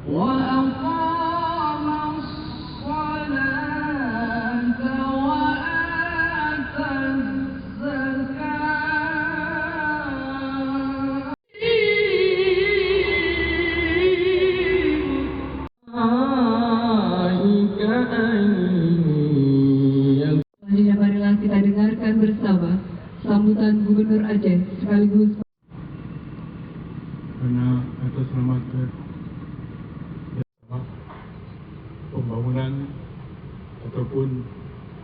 وأقام الصلاة وآتى الزكاة Marilah kita dengarkan bersama sambutan Gubernur Aceh sekaligus karena atas nama pembangunan ataupun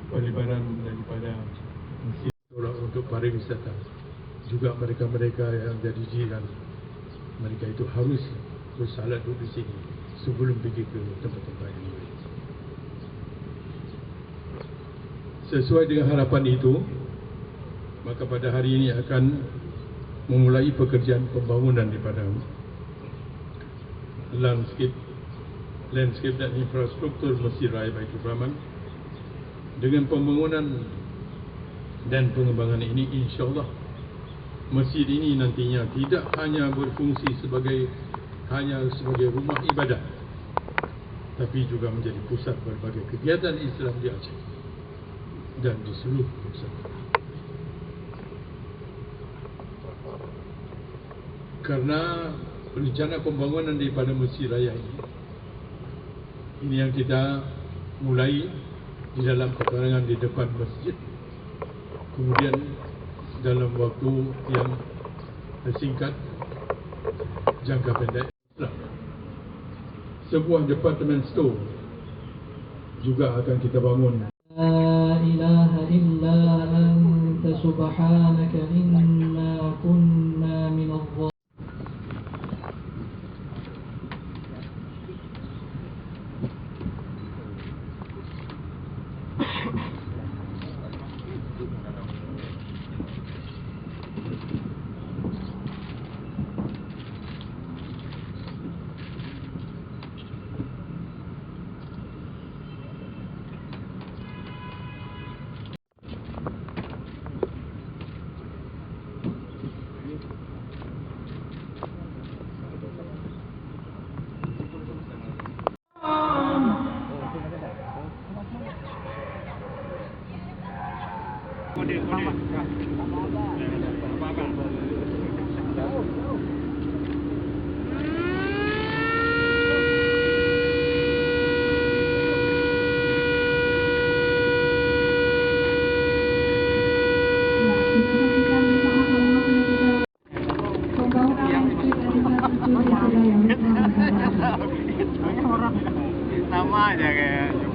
pelebaran daripada Mesjid untuk pariwisata, juga mereka-mereka yang jadi jiran, mereka itu harus bersalat duduk di sini sebelum pergi ke tempat-tempat yang lain. Sesuai dengan harapan itu, maka pada hari ini akan memulai pekerjaan pembangunan daripada landscape dan infrastruktur Mesjid Raya Baiturrahman. Dengan pembangunan dan pengembangan ini, insyaAllah masjid ini nantinya tidak hanya berfungsi sebagai rumah ibadah, tapi juga menjadi pusat berbagai kegiatan Islam di Aceh dan di seluruh Nusantara. Karena rencana pembangunan daripada Mesjid Raya ini yang kita mulai di dalam pekarangan di depan masjid, kemudian dalam waktu yang singkat, jangka pendek, sebuah department store juga akan kita bangun. La ilaha illa anta subhanaka inna kunna minadh dhalimin. Sama aja kayak